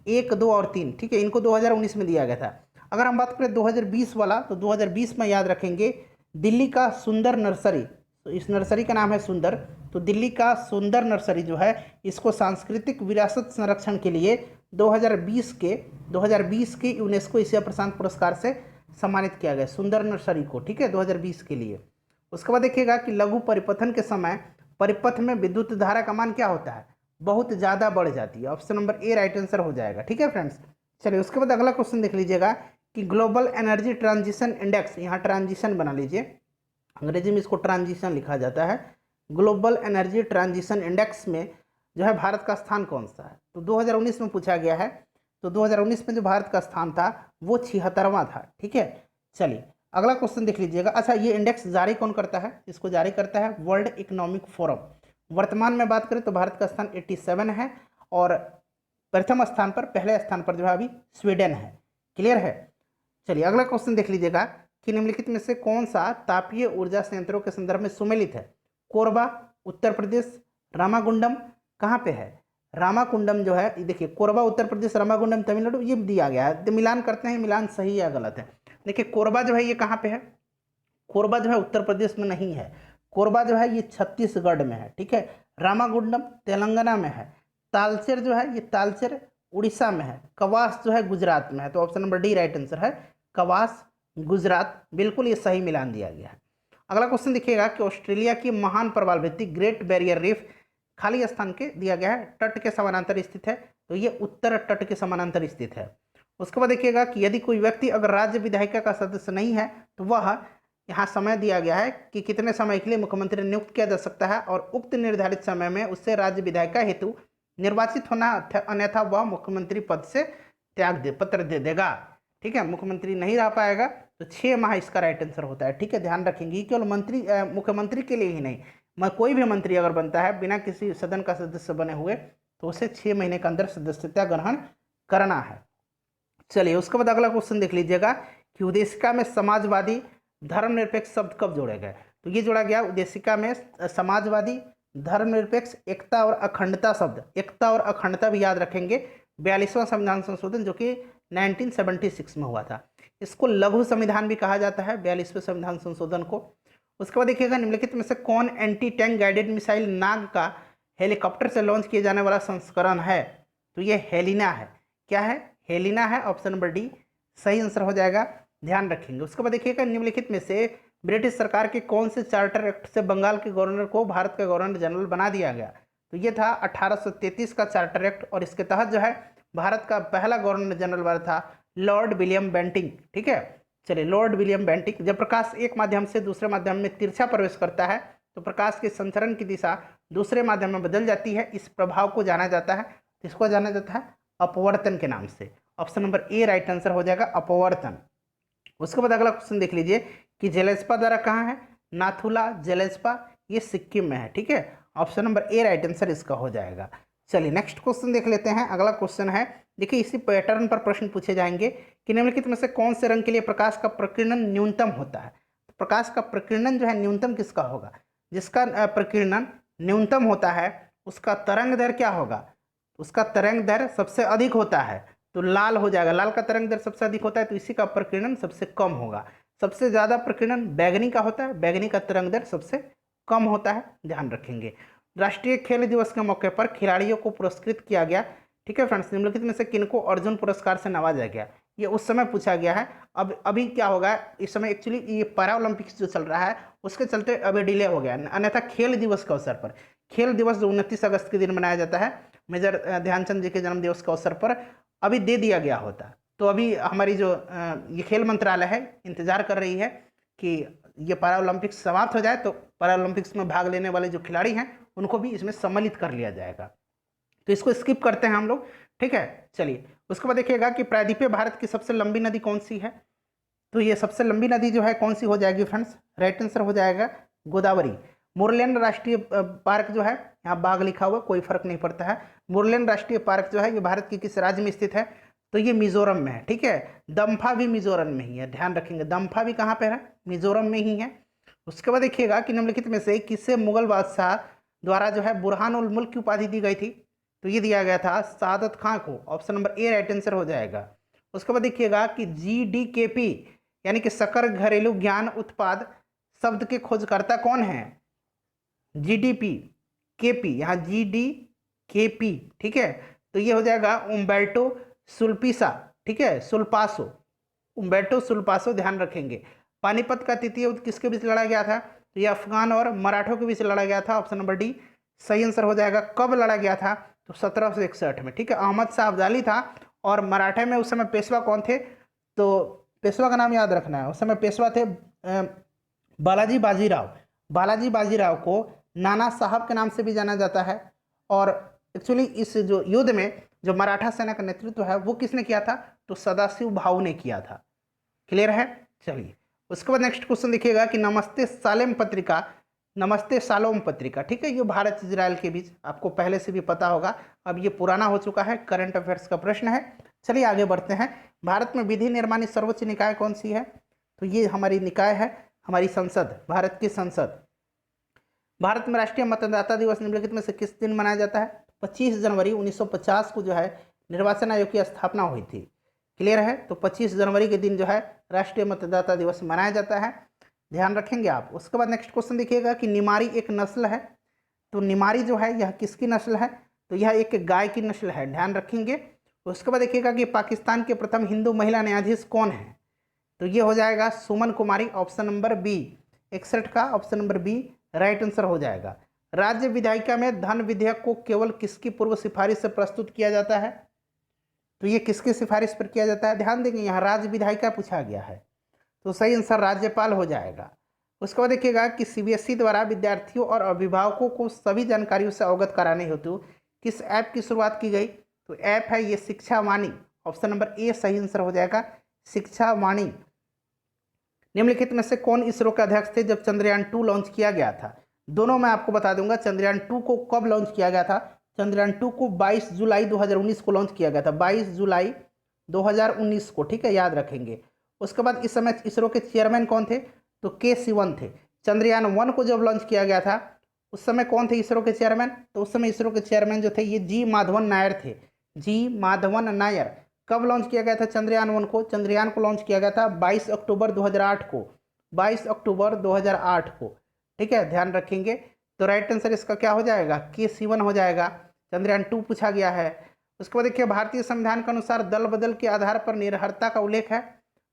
1 2 और 3, ठीक है, इनको 2019 में दिया गया था। अगर हम बात करें 2020 वाला, तो 2020 में याद रखेंगे दिल्ली का सुंदर नर्सरी, तो इस नर्सरी का नाम है सुंदर। तो दिल्ली का सुंदर नर्सरी जो है इसको सांस्कृतिक विरासत संरक्षण के लिए 2020 के यूनेस्को एशिया प्रशांत पुरस्कार से सम्मानित किया गया सुंदर नर्सरी को, ठीक है, 2020 के लिए। उसके बाद देखिएगा कि लघु परिपथन के समय परिपथ में विद्युत धारा का मान क्या होता है, बहुत ज़्यादा बढ़ जाती है। Option number A right answer हो जाएगा, ठीक है फ्रेंड्स। चलिए उसके बाद अगला क्वेश्चन देख लीजिएगा कि ग्लोबल एनर्जी ट्रांजिशन इंडेक्स, यहाँ ट्रांजिशन बना लीजिए, अंग्रेजी में इसको ट्रांजिशन लिखा जाता है। ग्लोबल एनर्जी ट्रांजिशन इंडेक्स में जो है भारत का स्थान कौन सा है, तो 2019 में पूछा गया है। तो 2019 में जो भारत का स्थान था वो 76वां था, ठीक है। चलिए अगला क्वेश्चन देख लीजिएगा। अच्छा, ये इंडेक्स जारी कौन करता है, इसको जारी करता है वर्ल्ड इकोनॉमिक फोरम। वर्तमान में बात करें तो भारत का स्थान 87 है और प्रथम स्थान पर, पहले स्थान पर जो है अभी स्वीडन है। क्लियर है। चलिए अगला क्वेश्चन देख लीजिएगा कि निम्नलिखित में से कौन सा तापीय ऊर्जा संयंत्रों के संदर्भ में सुमेलित है। कोरबा उत्तर प्रदेश, रामागुंडम कहाँ पे है, रामाकुंडम जो है, देखिए कोरबा उत्तर प्रदेश, रामागुंडम तमिलनाडु, ये दिया गया है। तो मिलान करते हैं, मिलान सही या गलत है। देखिए कोरबा जो है ये कहाँ पे है, कोरबा जो है उत्तर प्रदेश में नहीं है, कोरबा जो है ये छत्तीसगढ़ में है, ठीक है। रामागुंडम तेलंगाना में है, तालचेर जो है ये तालचेर उड़ीसा में है, कवास जो है गुजरात में है। तो option number D right answer है, कवास गुजरात, बिल्कुल ये सही मिलान दिया गया है। अगला क्वेश्चन देखिएगा कि ऑस्ट्रेलिया की महान प्रवाल भित्ति ग्रेट बैरियर रीफ खाली स्थान के दिया गया है, तट के समानांतर स्थित है, तो ये उत्तर तट के समानांतर स्थित है। उसके बाद देखिएगा कि यदि कोई व्यक्ति अगर राज्य विधायिका का सदस्य नहीं है तो वह, यहाँ समय दिया गया है कि कितने समय के लिए मुख्यमंत्री नियुक्त किया जा सकता है और उक्त निर्धारित समय में उससे राज्य विधायिका हेतु निर्वाचित होना, अन्यथा वह मुख्यमंत्री पद से पत्र दे देगा, ठीक है। मुख्यमंत्री नहीं रह पाएगा तो 6 माह इसका राइट आंसर होता है, ठीक है। ध्यान रखेंगे केवल मुख्यमंत्री के लिए ही नहीं, कोई भी मंत्री अगर बनता है बिना किसी सदन का सदस्य बने हुए तो उसे 6 महीने के अंदर सदस्यता ग्रहण करना है। चलिए उसके बाद अगला क्वेश्चन देख लीजिएगा कि उद्देशिका में समाजवादी धर्मनिरपेक्ष शब्द कब जोड़े गए, तो ये जोड़ा गया उद्देशिका में समाजवादी धर्मनिरपेक्ष एकता और अखंडता शब्द, एकता और अखंडता भी याद रखेंगे, 42वां संविधान संशोधन जो कि 1976 में हुआ था। इसको लघु संविधान भी कहा जाता है, 42वें संविधान संशोधन को। उसके बाद देखिएगा निम्नलिखित में से कौन एंटी टैंक गाइडेड मिसाइल नाग का हेलीकॉप्टर से लॉन्च किए जाने वाला संस्करण है, तो ये हेलिना है। क्या है, हेलिना है, ऑप्शन नंबर डी सही आंसर हो जाएगा, ध्यान रखेंगे। उसके बाद देखिएगा निम्नलिखित में से ब्रिटिश सरकार के कौन से चार्टर एक्ट से बंगाल के गवर्नर को भारत का गवर्नर जनरल बना दिया गया, तो ये था 1833 का चार्टर एक्ट और इसके तहत जो है भारत का पहला गवर्नर जनरल वाला था लॉर्ड विलियम बेंटिंग, ठीक है। चलिए लॉर्ड विलियम बेंटिंग, जब प्रकाश एक माध्यम से दूसरे माध्यम में तिरछा प्रवेश करता है तो प्रकाश के संचरण की दिशा दूसरे माध्यम में बदल जाती है, इस प्रभाव को जाना जाता है, इसको जाना जाता है अपवर्तन के नाम से। Option number A right answer हो जाएगा, अपवर्तन। उसके बाद अगला क्वेश्चन देख लीजिए कि जेलेस्पा द्वारा कहाँ है, नाथुला जेलेस्पा, ये सिक्किम में है, ठीक है। Option number A right answer इसका हो जाएगा। चलिए नेक्स्ट क्वेश्चन देख लेते हैं। अगला क्वेश्चन है, देखिए इसी पैटर्न पर प्रश्न पूछे जाएंगे कि निम्नलिखित में से कौन से रंग के लिए प्रकाश का प्रकीर्णन न्यूनतम होता है। तो प्रकाश का प्रकीर्णन जो है न्यूनतम किसका होगा, जिसका प्रकीर्णन न्यूनतम होता है उसका तरंग दर क्या होगा, उसका तरंग दर सबसे अधिक होता है तो लाल हो जाएगा, लाल का तरंग दर सबसे अधिक होता है तो इसी का प्रकीर्णन सबसे कम होगा। सबसे ज़्यादा प्रकीर्णन बैगनी का होता है, बैगनी का तरंग दर सबसे कम होता है, ध्यान रखेंगे। राष्ट्रीय खेल दिवस के मौके पर खिलाड़ियों को पुरस्कृत किया गया, ठीक है फ्रेंड्स। निम्नलिखित में से किनको अर्जुन पुरस्कार से नवाजा गया, ये उस समय पूछा गया है। अब अभी क्या होगा, इस समय एक्चुअली ये पैरा ओलंपिक्स जो चल रहा है उसके चलते अभी डिले हो गया, अन्यथा खेल दिवस के अवसर पर, खेल दिवस जो 29 अगस्त के दिन मनाया जाता है मेजर ध्यानचंद जी के जन्म दिवस के अवसर पर, अभी दे दिया गया होता। तो अभी हमारी जो ये खेल मंत्रालय है इंतजार कर रही है कि ये पैरा ओलंपिक्स समाप्त हो जाए तो पैरा ओलंपिक्स में भाग लेने वाले जो खिलाड़ी हैं उनको भी इसमें सम्मिलित कर लिया जाएगा। तो इसको स्किप करते हैं हम लोग, ठीक है। चलिए उसके बाद देखिएगा कि प्रायद्वीपीय भारत की सबसे लंबी नदी कौन सी है, तो ये सबसे लंबी नदी जो है कौन सी हो जाएगी फ्रेंड्स, राइट आंसर हो जाएगा गोदावरी। मुरलेन राष्ट्रीय पार्क जो है, यहाँ बाघ लिखा हुआ कोई फर्क नहीं पड़ता है। मुरलेन राष्ट्रीय पार्क जो है ये भारत के किस राज्य में स्थित है, तो ये मिजोरम में है, ठीक है। दम्फा भी मिजोरम में ही है, ध्यान रखेंगे, दम्फा भी कहाँ पे है, मिजोरम में ही है। उसके बाद देखिएगा कि निम्नलिखित में से किसे मुगल बादशाह द्वारा जो है बुरहान उल मुल्क की उपाधि दी गई थी, तो ये दिया गया था सादत खां को, option number A right answer हो जाएगा। उसके बाद देखिएगा कि GDKP यानी कि सकल घरेलू ज्ञान उत्पाद शब्द के खोजकर्ता कौन है? GDP KP, यहाँ GDKP, ठीक है। तो ये हो जाएगा उम्बर्टो सुल्पिसा, ठीक है, सुल्पासो, उम्बर्टो सुल्पासो, ध्यान रखेंगे। पानीपत का तृतीय युद्ध किसके बीच लड़ा गया था? तो ये अफगान और मराठों के बीच लड़ा गया था, ऑप्शन नंबर डी सही आंसर हो जाएगा। कब लड़ा गया था? तो 1761 में, ठीक है। अहमद शाह अब्दाली था और मराठे में उस समय पेशवा कौन थे? तो पेशवा का नाम याद रखना है, उस समय पेशवा थे बालाजी बाजीराव। बालाजी बाजीराव को नाना साहब के नाम से भी जाना जाता है। और एक्चुअली इस जो युद्ध में जो मराठा सेना का नेतृत्व है वो किसने किया था? तो सदाशिव भाऊ ने किया था। क्लियर है? चलिए उसके बाद नेक्स्ट क्वेश्चन देखिएगा कि नमस्ते सालेम पत्रिका, नमस्ते शालोम पत्रिका, ठीक है, ये भारत इजराइल के बीच, आपको पहले से भी पता होगा, अब ये पुराना हो चुका है, करंट अफेयर्स का प्रश्न है। चलिए आगे बढ़ते हैं। भारत में विधि निर्माणी सर्वोच्च निकाय कौन सी है? तो ये हमारी निकाय है, हमारी संसद, भारत की संसद। भारत में राष्ट्रीय मतदाता दिवस निम्नलिखित में से किस दिन मनाया जाता है? 25 जनवरी 1950 को जो है निर्वाचन आयोग की स्थापना हुई थी। क्लियर है? तो 25 जनवरी के दिन जो है राष्ट्रीय मतदाता दिवस मनाया जाता है, ध्यान रखेंगे आप। उसके बाद नेक्स्ट क्वेश्चन देखिएगा कि निमारी एक नस्ल है। तो निमारी जो है यह किसकी नस्ल है? तो यह एक गाय की नस्ल है, ध्यान रखेंगे। उसके बाद देखिएगा कि पाकिस्तान के प्रथम हिंदू महिला न्यायाधीश कौन है? तो ये हो जाएगा Suman Kumari, option number B, 61 का option number B right answer हो जाएगा। राज्य विधायिका में धन विधेयक को केवल किसकी पूर्व सिफारिश से प्रस्तुत किया जाता है? तो ये किसकी सिफारिश पर किया जाता है? ध्यान देंगे, यहाँ राज्य विधायिका पूछा गया है, तो सही आंसर राज्यपाल हो जाएगा। उसके बाद देखिएगा कि CBSE द्वारा विद्यार्थियों और अभिभावकों को सभी जानकारियों से अवगत कराने हेतु किस ऐप की शुरुआत की गई? तो ऐप है ये शिक्षा वाणी, ऑप्शन नंबर ए सही आंसर हो जाएगा, शिक्षा वाणी। निम्नलिखित में से कौन इसरो के अध्यक्ष थे जब चंद्रयान 2 लॉन्च किया गया था? दोनों मैं आपको बता दूंगा। चंद्रयान 2 को कब लॉन्च किया गया था? चंद्रयान 2 को 22 जुलाई 2019 को लॉन्च किया गया था, 22 जुलाई 2019 को, ठीक है, याद रखेंगे। उसके बाद इस समय इसरो के चेयरमैन कौन थे? तो के सिवन थे। चंद्रयान 1 को जब लॉन्च किया गया था उस समय कौन थे इसरो के चेयरमैन? तो उस समय इसरो के चेयरमैन जो थे ये जी माधवन नायर थे, जी माधवन नायर। कब लॉन्च किया गया था चंद्रयान 1 को? चंद्रयान को लॉन्च किया गया था 22 अक्टूबर 2008 को, 22 अक्टूबर 2008 को, ठीक है, ध्यान रखेंगे। तो राइट आंसर इसका क्या हो जाएगा? के सिवन हो जाएगा। चंद्रयान 2 पूछा गया है। उसके बाद देखिए भारतीय संविधान के अनुसार दल बदल के आधार पर निरहरता का उल्लेख है।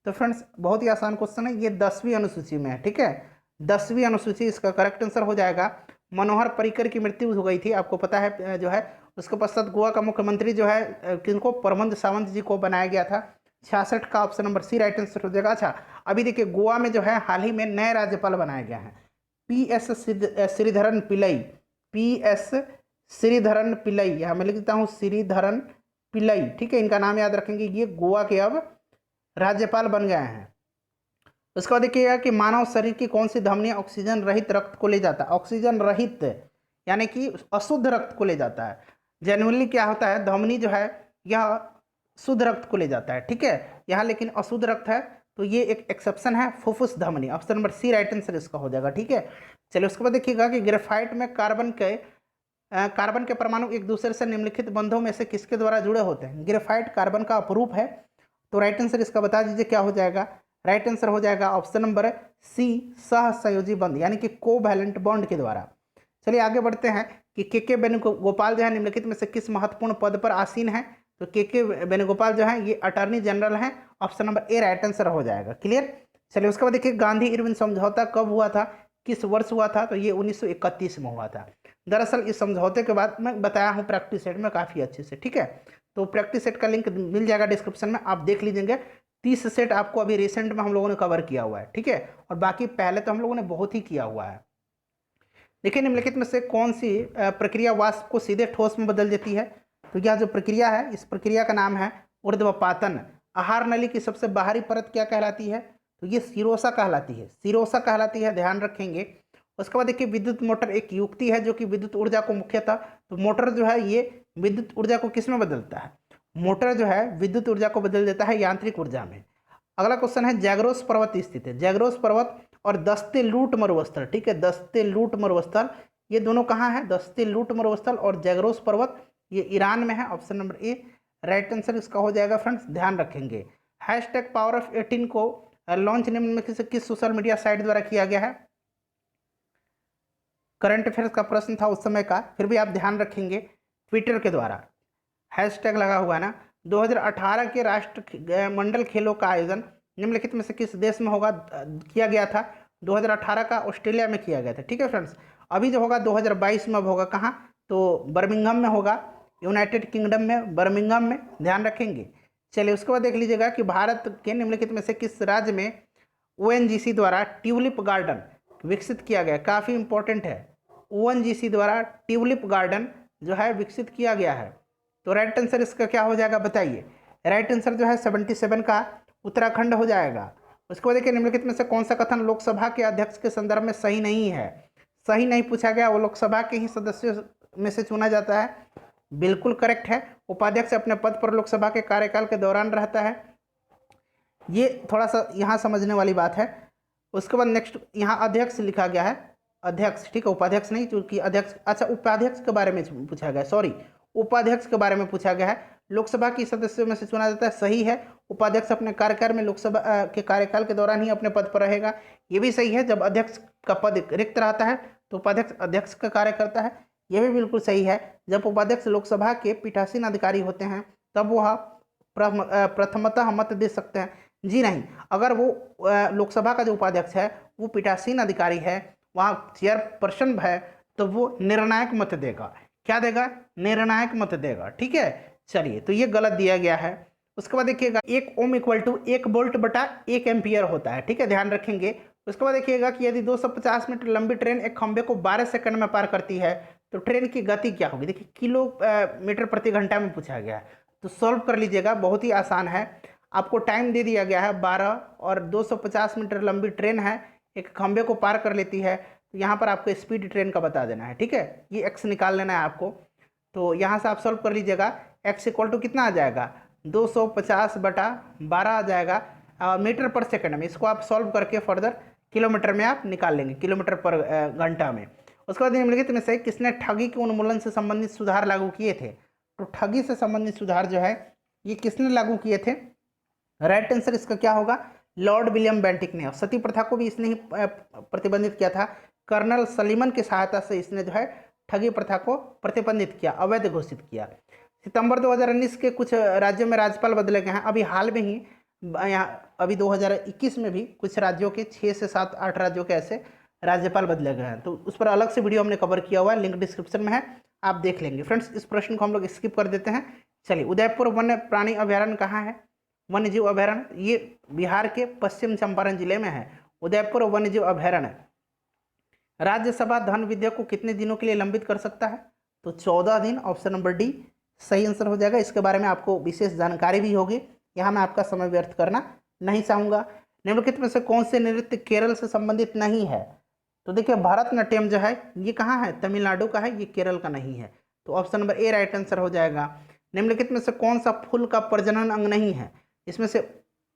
तो फ्रेंड्स बहुत ही आसान क्वेश्चन है, ये 10वीं अनुसूची में है, ठीक है, 10वीं अनुसूची इसका करेक्ट आंसर हो जाएगा। मनोहर पर्रिकर की मृत्यु हो गई थी, आपको पता है जो है। उसके पश्चात गोवा का मुख्यमंत्री जो है किनको? प्रमोद सावंत जी को बनाया गया था। 66 का option number C right answer हो जाएगा। अच्छा अभी देखिए गोवा में जो है हाल ही में नए राज्यपाल बनाया गया है, PS श्रीधरन पिल्लई, PS श्रीधरन पिल्लई, यहाँ मैं लिख देता हूँ श्रीधरन पिल्लई, ठीक है, इनका नाम याद रखेंगे। ये गोवा के अब राज्यपाल बन गए हैं। उसके बाद देखिएगा कि मानव शरीर की कौन सी धमनी ऑक्सीजन रहित रक्त को ले जाता है? ऑक्सीजन रहित यानी कि अशुद्ध रक्त को ले जाता है। जेन्युइनली क्या होता है, धमनी जो है यह शुद्ध रक्त को ले जाता है, ठीक है, यहाँ लेकिन अशुद्ध रक्त है, तो ये एक एक्सेप्शन है, फुफ्फुस धमनी, option number C right answer इसका हो जाएगा, ठीक है। चलिए उसके बाद देखिएगा कि ग्रेफाइट में कार्बन के परमाणु एक दूसरे से निम्नलिखित बंधों में से किसके द्वारा जुड़े होते हैं? ग्रेफाइट कार्बन का अपरूप है, तो राइट आंसर इसका बता दीजिए क्या हो जाएगा? राइट आंसर हो जाएगा ऑप्शन नंबर सी सहसंयोजी बंध, यानी कि कोवैलेंट बॉन्ड के द्वारा। चलिए आगे बढ़ते हैं कि के वेणुगोपाल जो है निम्नलिखित में से किस महत्वपूर्ण पद पर आसीन है? तो के वेणुगोपाल जो है ये अटॉर्नी जनरल हैं, option number A right answer हो जाएगा। क्लियर? चलिए उसके बाद देखिए गांधी इरविन समझौता कब हुआ था, किस वर्ष हुआ था? तो ये 1931 में हुआ था। दरअसल इस समझौते के बाद मैं बताया हूँ प्रैक्टिस सेट में काफ़ी अच्छे से, ठीक है, तो प्रैक्टिस सेट का लिंक मिल जाएगा डिस्क्रिप्शन में, आप देख लीजिएंगे। 30 सेट आपको अभी रिसेंट में हम लोगों ने कवर किया हुआ है, ठीक है, और बाकी पहले तो हम लोगों ने बहुत ही किया हुआ है। देखिए निम्नलिखित में से कौन सी प्रक्रिया वाष्प को सीधे ठोस में बदल देती है? तो यह जो प्रक्रिया है इस प्रक्रिया का नाम है ऊर्ध्वपातन। आहार नली की सबसे बाहरी परत क्या कहलाती है? तो ये सिरोसा कहलाती है, सिरोसा कहलाती है, ध्यान रखेंगे। उसके बाद देखिए विद्युत मोटर एक युक्ति है जो कि विद्युत ऊर्जा को मुख्यतः, तो मोटर जो है ये विद्युत ऊर्जा को किस में बदलता है? मोटर जो है विद्युत ऊर्जा को बदल देता है यांत्रिक ऊर्जा में। अगला क्वेश्चन है जैग्रोस पर्वत स्थित है, जैग्रोस पर्वत और दस्ते लूट मरुस्थल, ठीक है, दस्ते लूट मरुस्थल ये दोनों कहाँ है? दस्ते लूट मरुस्थल और जैग्रोस पर्वत ये ईरान में है, option number A right answer इसका हो जाएगा। फ्रेंड्स ध्यान रखेंगे। हैशटैग पावर ऑफ 18 को लॉन्च निम्न में किस सोशल मीडिया साइट द्वारा किया गया है? करंट अफेयर्स का प्रश्न था उस समय का, फिर भी आप ध्यान रखेंगे, ट्विटर के द्वारा हैशटैग लगा हुआ ना। 2018 के राष्ट्रमंडल खेलों का आयोजन निम्नलिखित में से किस देश में होगा? किया गया था 2018 का ऑस्ट्रेलिया में किया गया था। ठीक है फ्रेंड्स, अभी जो होगा 2022 में अब होगा कहाँ? तो बर्मिंघम में होगा, यूनाइटेड किंगडम में, बर्मिंघम में, ध्यान रखेंगे। चलिए उसके बाद देख लीजिएगा कि भारत के निम्नलिखित में से किस राज्य में ONGC द्वारा ट्यूलिप गार्डन विकसित किया गया? काफ़ी इंपॉर्टेंट है, ONGC द्वारा ट्यूलिप गार्डन जो है विकसित किया गया है। तो राइट आंसर इसका क्या हो जाएगा बताइए? राइट आंसर जो है 77 का उत्तराखंड हो जाएगा। उसके बाद देखिए निम्नलिखित में से कौन सा कथन लोकसभा के अध्यक्ष के संदर्भ में सही नहीं है? सही नहीं पूछा गया, वो लोकसभा के ही सदस्यों में से चुना जाता है, बिल्कुल करेक्ट है। उपाध्यक्ष अपने पद पर लोकसभा के कार्यकाल के दौरान रहता है, ये थोड़ा सा यहाँ समझने वाली बात है। उसके बाद नेक्स्ट यहाँ अध्यक्ष लिखा गया है, अध्यक्ष, ठीक है, उपाध्यक्ष नहीं, क्योंकि अध्यक्ष, अच्छा उपाध्यक्ष के बारे में पूछा गया, सॉरी, उपाध्यक्ष के बारे में पूछा गया है। लोकसभा की सदस्यों में से चुना जाता है, सही है। उपाध्यक्ष अपने कार्यकाल में लोकसभा के कार्यकाल के दौरान ही अपने पद पर रहेगा, ये भी सही है। जब अध्यक्ष का पद रिक्त रहता है तो उपाध्यक्ष अध्यक्ष का कार्य करता है, यह भी बिल्कुल सही है। जब उपाध्यक्ष लोकसभा के पीठासीन अधिकारी होते हैं तब वह प्रथमतः मत दे सकते हैं। जी नहीं, अगर वो लोकसभा का जो उपाध्यक्ष है वो पीठासीन अधिकारी है, वहाँ चेयरपर्सन है, तो वो निर्णायक मत देगा। क्या देगा? निर्णायक मत देगा। ठीक है, चलिए, तो ये गलत दिया गया है। उसके बाद देखिएगा 1 ओम इक्वल टू 1 वोल्ट बटा 1 एम्पियर होता है। ठीक है, ध्यान रखेंगे। उसके बाद देखिएगा कि यदि 250 मीटर लंबी ट्रेन एक खंभे को 12 सेकंड में पार करती है तो ट्रेन की गति क्या होगी? देखिए किलोमीटर प्रति घंटा में पूछा गया है, तो सॉल्व कर लीजिएगा, बहुत ही आसान है। आपको टाइम दे दिया गया है 12 और 250 मीटर लंबी ट्रेन है, एक खंभे को पार कर लेती है, तो यहाँ पर आपको स्पीड ट्रेन का बता देना है। ठीक है, ये एक्स निकाल लेना है आपको, तो यहाँ से आप सॉल्व कर लीजिएगा। एक्स इक्वल टू कितना आ जाएगा? 250 बटा 12 आ जाएगा मीटर पर सेकंड में। इसको आप सॉल्व करके फर्दर किलोमीटर में आप निकाल लेंगे, किलोमीटर पर घंटा में। उसके बाद निम्नलिखित में से किसने ठगी के उन्मूलन से संबंधित सुधार लागू किए थे? तो ठगी से संबंधित सुधार जो है ये किसने लागू किए थे? राइट आंसर इसका क्या होगा? लॉर्ड विलियम बेंटिक ने। सती प्रथा को भी इसने ही प्रतिबंधित किया था। कर्नल सलीमन की सहायता से इसने जो है ठगी प्रथा को प्रतिबंधित किया, अवैध घोषित किया। सितंबर 2019 के कुछ राज्यों में राज्यपाल बदले गए हैं। अभी हाल में ही यहाँ अभी 2021 में भी कुछ राज्यों के 6 से 7 8 राज्यों के ऐसे राज्यपाल बदले गए हैं, तो उस पर अलग से वीडियो हमने कवर किया हुआ है, लिंक डिस्क्रिप्शन में है, आप देख लेंगे। फ्रेंड्स, इस प्रश्न को हम लोग स्किप कर देते हैं। चलिए, उदयपुर वन्य प्राणी अभ्यारण्य कहाँ है? वन्य जीव अभ्यारण्य, ये बिहार के पश्चिम चंपारण जिले में है, उदयपुर वन्य जीव अभ्यारण्य। राज्यसभा धन विधेयक को कितने दिनों के लिए लंबित कर सकता है? तो 14 दिन, ऑप्शन नंबर डी सही आंसर हो जाएगा। इसके बारे में आपको विशेष जानकारी भी होगी, यहाँ मैं आपका समय व्यर्थ करना नहीं चाहूँगा। निम्नलिखित में से कौन से नृत्य केरल से संबंधित नहीं है? तो देखिए भरतनाट्यम जो है ये कहाँ है? तमिलनाडु का है, ये केरल का नहीं है, तो option number A right answer हो जाएगा। निम्नलिखित में से कौन सा फूल का प्रजनन अंग नहीं है? इसमें से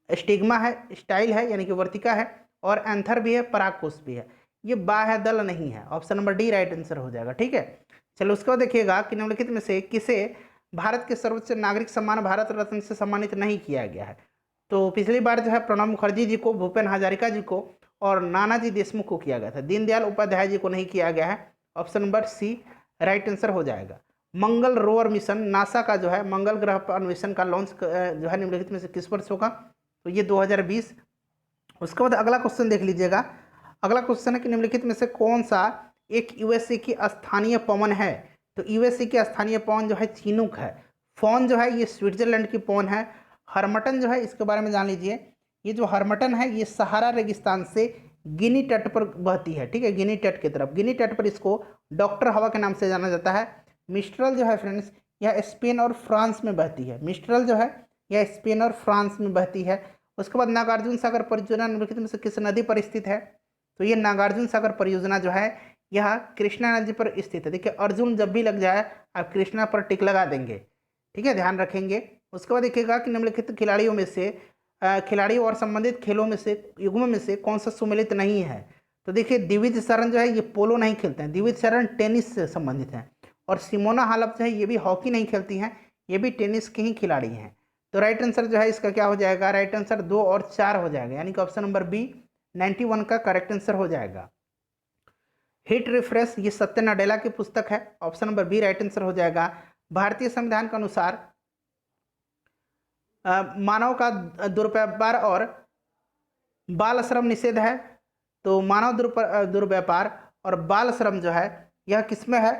स्टिग्मा है, स्टाइल है यानी कि वर्तिका है, और एंथर भी है, परागकोश भी है। ये बाह्य दल नहीं है, option number D right answer हो जाएगा। ठीक है, चलो उसके बाद देखिएगा कि निम्नलिखित में से किसे भारत के सर्वोच्च नागरिक सम्मान भारत रत्न से सम्मानित नहीं किया गया है? तो पिछली बार जो है प्रणब मुखर्जी जी को, भूपेन हजारिका जी को और नानाजी देशमुख को किया गया था, दीनदयाल उपाध्याय जी को नहीं किया गया है, option number C right answer हो जाएगा। मंगल रोवर मिशन नासा का जो है मंगल ग्रह पर अन्वेषण का लॉन्च जो है निम्नलिखित में से किस वर्ष होगा? तो ये 2020। उसके बाद अगला क्वेश्चन देख लीजिएगा। अगला क्वेश्चन है कि निम्नलिखित में से कौन सा एक यूएसए की स्थानीय पवन है? तो यूएसए की स्थानीय पवन जो है चिनूक है। फोन जो है ये स्विट्जरलैंड की पवन है। हरमटन जो है इसके बारे में जान लीजिए, ये जो हरमटन है ये सहारा रेगिस्तान से गिनी तट पर बहती है। ठीक है, गिनी तट की तरफ, गिनी तट पर इसको डॉक्टर हवा के नाम से जाना जाता है। मिस्ट्रल जो है फ्रेंड्स यह स्पेन और फ्रांस में बहती है। मिस्ट्रल जो है यह स्पेन और फ्रांस में बहती है। उसके बाद नागार्जुन सागर परियोजना निम्नलिखित में से किस नदी पर स्थित है? तो ये नागार्जुन सागर परियोजना जो है यह कृष्णा नदी पर स्थित है। देखिए अर्जुन जब भी लग जाए आप कृष्णा पर टिक लगा देंगे। ठीक है, ध्यान रखेंगे। उसके बाद देखिएगा कि निम्नलिखित खिलाड़ियों में से खिलाड़ियों और संबंधित खेलों में से युग्म में से कौन सा सुमेलित नहीं है? तो देखिए दिविज शरण जो है ये पोलो नहीं खेलते हैं, दिविज शरण टेनिस से संबंधित हैं, और सिमोना हालेप जो है ये भी हॉकी नहीं खेलती हैं, ये भी टेनिस के ही खिलाड़ी हैं। तो राइट आंसर जो है इसका क्या हो जाएगा, राइट आंसर 2 और 4 हो जाएगा, यानी कि ऑप्शन नंबर बी 91 का करेक्ट आंसर हो जाएगा। हिट रिफ्रेश ये सत्य नडेला की पुस्तक है, option number B right answer हो जाएगा। भारतीय संविधान के अनुसार मानव का दुर्व्यापार और बाल श्रम निषेध है, तो मानव दुर्व्यापार और बाल श्रम जो है यह किसमें है,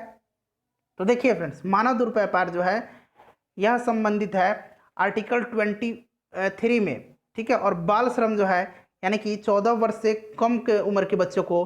तो देखिए फ्रेंड्स मानव दुर्व्यापार जो है यह संबंधित है आर्टिकल 23 में, ठीक है। और बाल श्रम जो है यानी कि 14 वर्ष से कम के उम्र के बच्चों को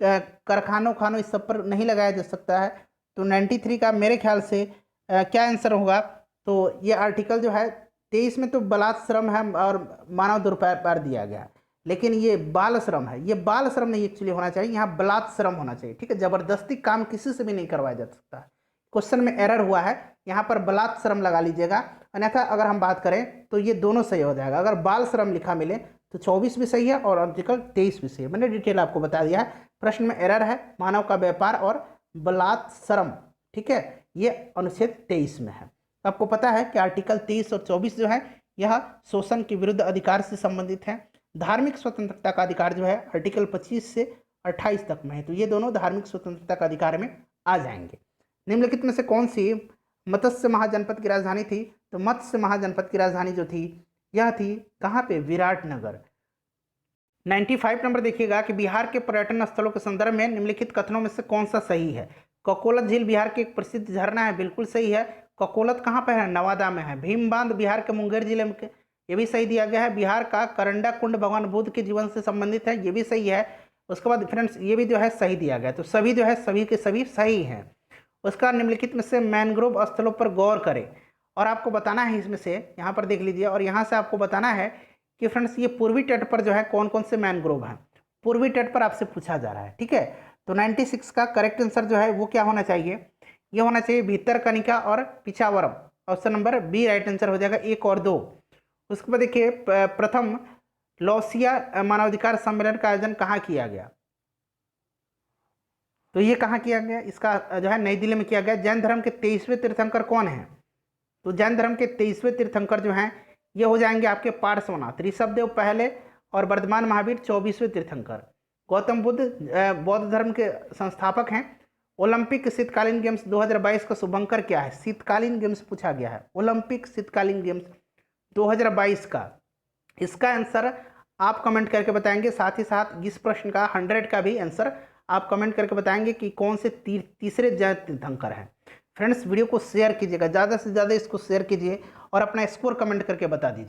कारखानों खानों इस सब पर नहीं लगाया जा सकता है। तो 93 का मेरे ख्याल से क्या आंसर होगा, तो ये आर्टिकल जो है 23 में तो बलात् श्रम है और मानव दुर्व्यापार दिया गया, लेकिन ये बाल श्रम है, ये बाल श्रम नहीं एक्चुअली होना चाहिए, यहाँ बलात् श्रम होना चाहिए, ठीक है। जबरदस्ती काम किसी से भी नहीं करवाया जा सकता है, क्वेश्चन में एरर हुआ है, यहाँ पर बलात् श्रम लगा लीजिएगा, अन्यथा अगर हम बात करें तो ये दोनों सही हो जाएगा। अगर बाल श्रम लिखा मिले तो 24 भी सही है और आर्टिकल 23 भी सही है, मैंने डिटेल आपको बता दिया है। प्रश्न में एरर है, मानव का व्यापार और बलात् श्रम, ठीक है, ये अनुच्छेद 23 में है। आपको पता है कि आर्टिकल 23 और 24 जो है यह शोषण के विरुद्ध अधिकार से संबंधित है। धार्मिक स्वतंत्रता का अधिकार जो है आर्टिकल 25 से 28 तक में है, तो ये दोनों धार्मिक स्वतंत्रता का अधिकार में आ जाएंगे। निम्नलिखित में से कौन सी मत्स्य महाजनपद की राजधानी थी, तो मत्स्य महाजनपद की राजधानी जो थी यह थी कहाँ पे, विराटनगर। 95 नंबर देखिएगा कि बिहार के पर्यटन स्थलों के संदर्भ में निम्नलिखित कथनों में से कौन सा सही है। ककोलत झील बिहार की एक प्रसिद्ध झरना है, बिल्कुल सही है। ककोलत कहाँ पर है, नवादा में है। भीम बांध बिहार के मुंगेर जिले में, ये भी सही दिया गया है। बिहार का करंडा कुंड भगवान बुद्ध के जीवन से संबंधित है, ये भी सही है। उसके बाद फ्रेंड्स ये भी जो है सही दिया गया, तो सभी जो है सभी के सभी सही हैं। उसका निम्नलिखित में से मैनग्रोव स्थलों पर गौर करें, और आपको बताना है इसमें से, यहाँ पर देख लीजिए, और यहाँ से आपको बताना है कि फ्रेंड्स ये पूर्वी तट पर जो है कौन कौन से मैनग्रोव हैं, पूर्वी तट पर आपसे पूछा जा रहा है, ठीक है। तो 96 का करेक्ट आंसर जो है वो क्या होना चाहिए, ये होना चाहिए भितरकनिका और Pichavaram, option number B right answer हो जाएगा, 1 और 2। उसके बाद देखिए प्रथम लौसिया मानवाधिकार सम्मेलन का आयोजन कहाँ किया गया, तो ये कहाँ किया गया, इसका जो है नई दिल्ली में किया गया। जैन धर्म के 23वें तीर्थंकर कौन हैं, तो जैन धर्म के 23वें तीर्थंकर जो हैं ये हो जाएंगे आपके पार्श्वनाथ। ऋषभदेव पहले और वर्धमान महावीर 24वें तीर्थंकर। गौतम बुद्ध बौद्ध धर्म के संस्थापक हैं। ओलंपिक शीतकालीन गेम्स 2022 का शुभंकर क्या है, शीतकालीन गेम्स पूछा गया है, ओलंपिक शीतकालीन गेम्स 2022 का, इसका आंसर आप कमेंट करके बताएंगे। साथ ही साथ इस प्रश्न का 100 का भी आंसर आप कमेंट करके बताएंगे कि कौन से तीसरे जैन तीर्थंकर हैं। फ्रेंड्स वीडियो को शेयर कीजिएगा, ज़्यादा से ज़्यादा इसको शेयर कीजिए और अपना स्कोर कमेंट करके बता दीजिए।